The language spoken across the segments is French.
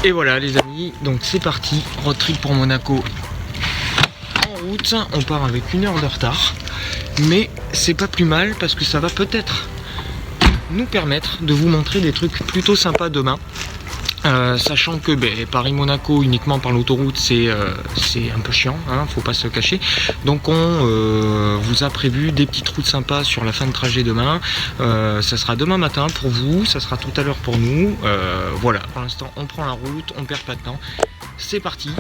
Et voilà les amis, donc c'est parti, road trip pour Monaco en route. On part avec 1 heure de retard, mais c'est pas plus mal parce que ça va peut-être nous permettre de vous montrer des trucs plutôt sympas demain. Sachant que Paris-Monaco uniquement par l'autoroute c'est un peu chiant, hein, faut pas se cacher. Donc on vous a prévu des petites routes sympas sur la fin de trajet demain. Ça sera demain matin pour vous, ça sera tout à l'heure pour nous. Voilà, pour l'instant on prend la route, on perd pas de temps. C'est parti.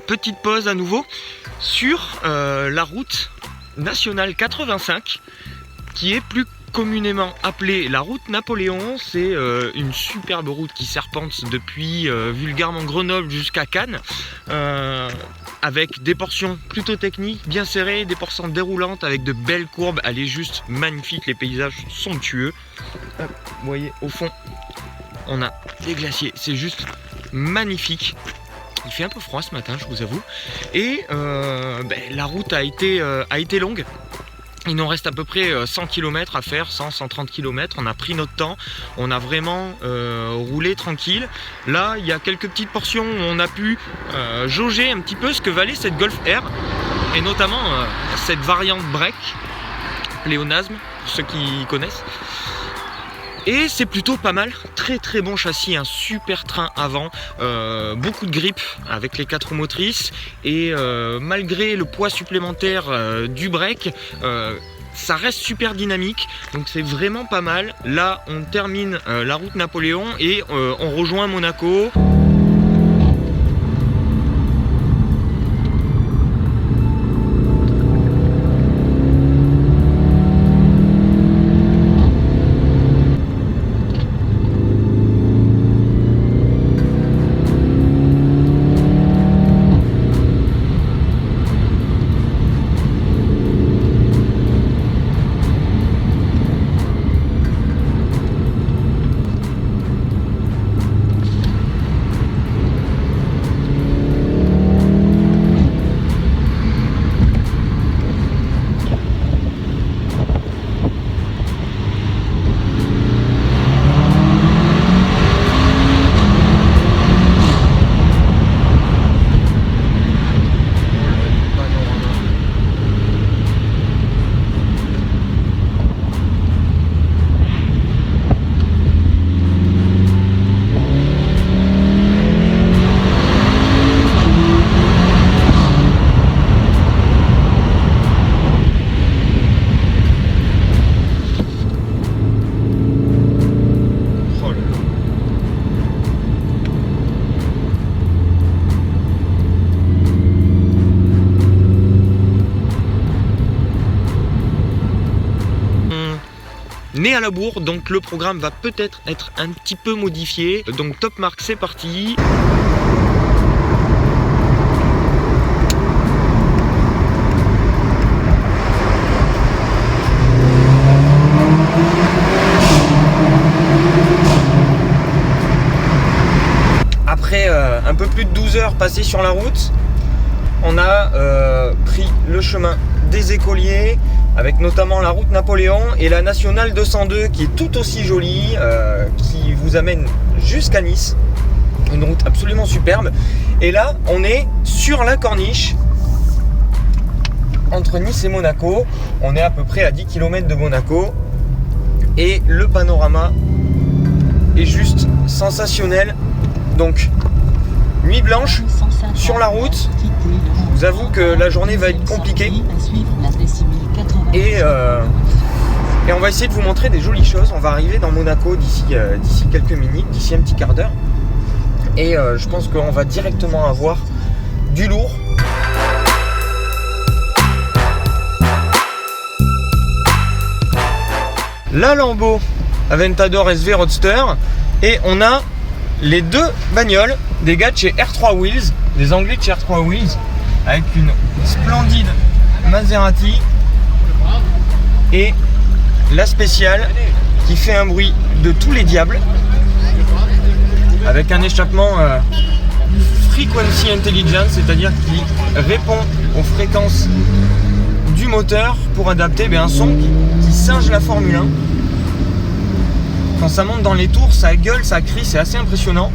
Petite pause à nouveau sur la route nationale 85 qui est plus communément appelée la route Napoléon. C'est une superbe route qui serpente depuis vulgairement Grenoble jusqu'à Cannes, avec des portions plutôt techniques, bien serrées, des portions déroulantes avec de belles courbes. Elle est juste magnifique, les paysages somptueux. Hop, vous voyez au fond on a des glaciers, c'est juste magnifique. Il fait un peu froid ce matin, je vous avoue. Et la route a été longue. Il nous reste à peu près 100 km à faire, 100-130 km. On a pris notre temps, on a vraiment roulé tranquille. Là, il y a quelques petites portions où on a pu jauger un petit peu ce que valait cette Golf R. Et notamment cette variante break, pléonasme, pour ceux qui connaissent. Et c'est plutôt pas mal, très très bon châssis, un super train avant, beaucoup de grippe avec les 4 roues motrices et malgré le poids supplémentaire du break, ça reste super dynamique, donc c'est vraiment pas mal. Là on termine la route Napoléon et on rejoint Monaco. née à la bourre, donc le programme va peut-être être un petit peu modifié. Donc top marque, c'est parti. Après un peu plus de 12 heures passées sur la route, on a pris le chemin des Écoliers, avec notamment la route Napoléon et la nationale 202 qui est tout aussi jolie, qui vous amène jusqu'à Nice. Une route absolument superbe. Et là, on est sur la corniche entre Nice et Monaco. On est à peu près à 10 km de Monaco. Et le panorama est juste sensationnel. Donc, nuit blanche sur la route. Je vous avoue que la journée va être compliquée. Et on va essayer de vous montrer des jolies choses. On va arriver dans Monaco d'ici quelques minutes, d'ici un petit quart d'heure. Et je pense qu'on va directement avoir du lourd. La Lambo Aventador SV Roadster. Et on a les deux bagnoles des gars de chez R3 Wheels, des Anglais de chez R3 Wheels, avec une splendide Maserati et la spéciale qui fait un bruit de tous les diables, avec un échappement Frequency Intelligence, c'est-à-dire qui répond aux fréquences du moteur pour adapter un son qui singe la Formule 1. Quand ça monte dans les tours, ça gueule, ça crie, c'est assez impressionnant.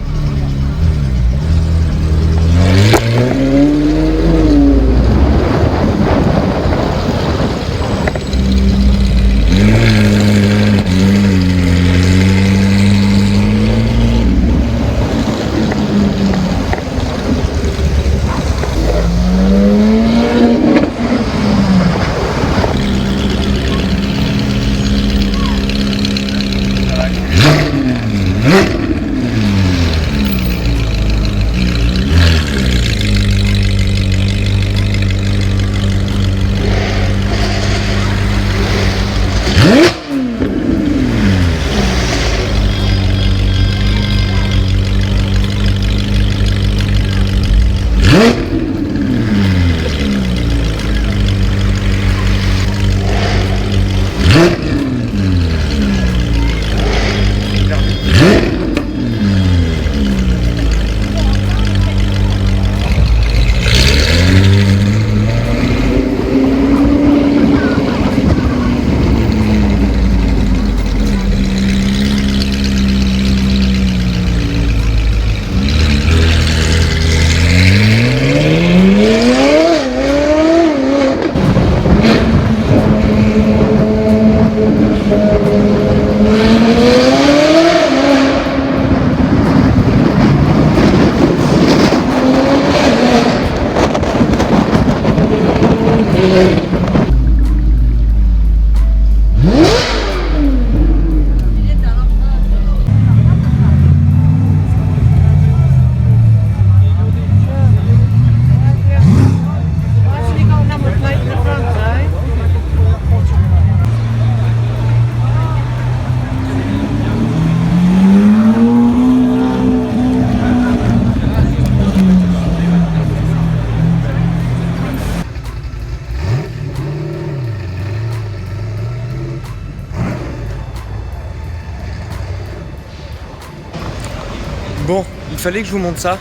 Bon, il fallait que je vous montre ça.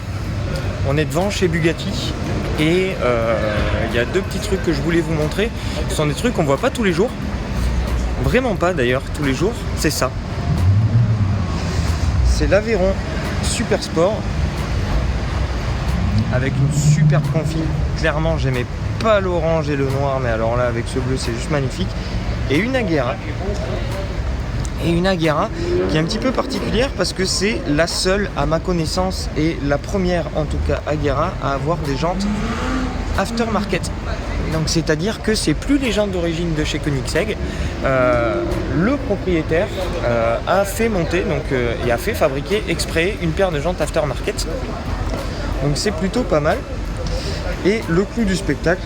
On est devant chez Bugatti et il y a deux petits trucs que je voulais vous montrer. Ce sont des trucs qu'on voit pas tous les jours. Vraiment pas d'ailleurs tous les jours. C'est ça. C'est l'Aveyron Super Sport avec une superbe config. Clairement, j'aimais pas l'orange et le noir, mais alors là avec ce bleu c'est juste magnifique. Et une Agera. Et une Agera qui est un petit peu particulière parce que c'est la seule à ma connaissance et la première en tout cas Agera à avoir des jantes aftermarket. Donc c'est-à-dire que c'est plus les jantes d'origine de chez Koenigsegg. Le propriétaire a fait monter et a fait fabriquer exprès une paire de jantes aftermarket. Donc c'est plutôt pas mal. Et le clou du spectacle,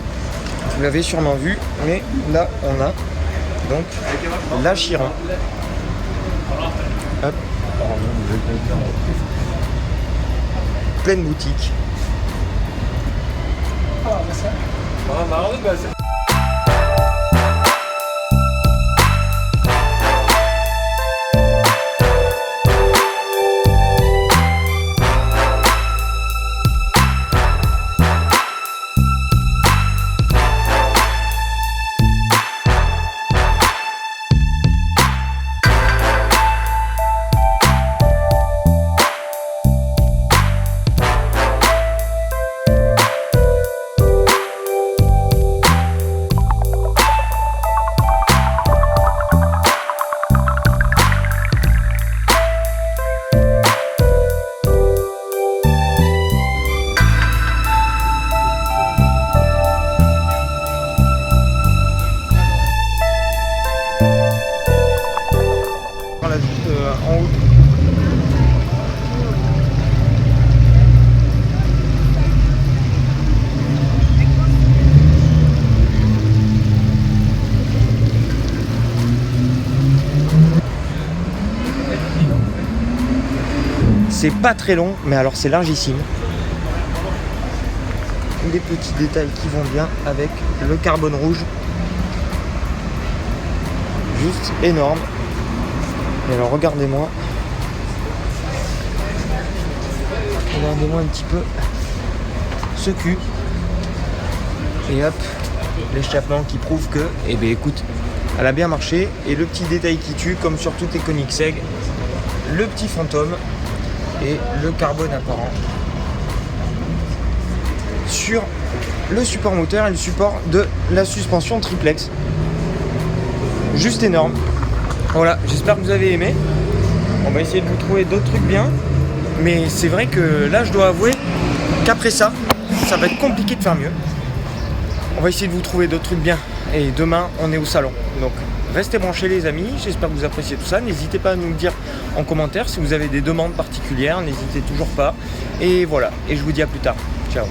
vous l'avez sûrement vu, mais là on a donc la Chiron Pleine boutique. En haut. C'est pas très long, mais alors c'est largissime. Des petits détails qui vont bien avec le carbone rouge. Juste énorme. Et alors regardez-moi. Regardez-moi un petit peu ce cul. Et hop, l'échappement qui prouve que, eh bien écoute, elle a bien marché. Et le petit détail qui tue, comme sur toutes les Koenigsegg, le petit fantôme et le carbone apparent sur le support moteur et le support de la suspension triplex. Juste énorme. Voilà, j'espère que vous avez aimé. On va essayer de vous trouver d'autres trucs bien. Mais c'est vrai que là, je dois avouer qu'après ça, ça va être compliqué de faire mieux. On va essayer de vous trouver d'autres trucs bien. Et demain, on est au salon. Donc, restez branchés les amis. J'espère que vous appréciez tout ça. N'hésitez pas à nous le dire en commentaire si vous avez des demandes particulières. N'hésitez toujours pas. Et voilà. Et je vous dis à plus tard. Ciao.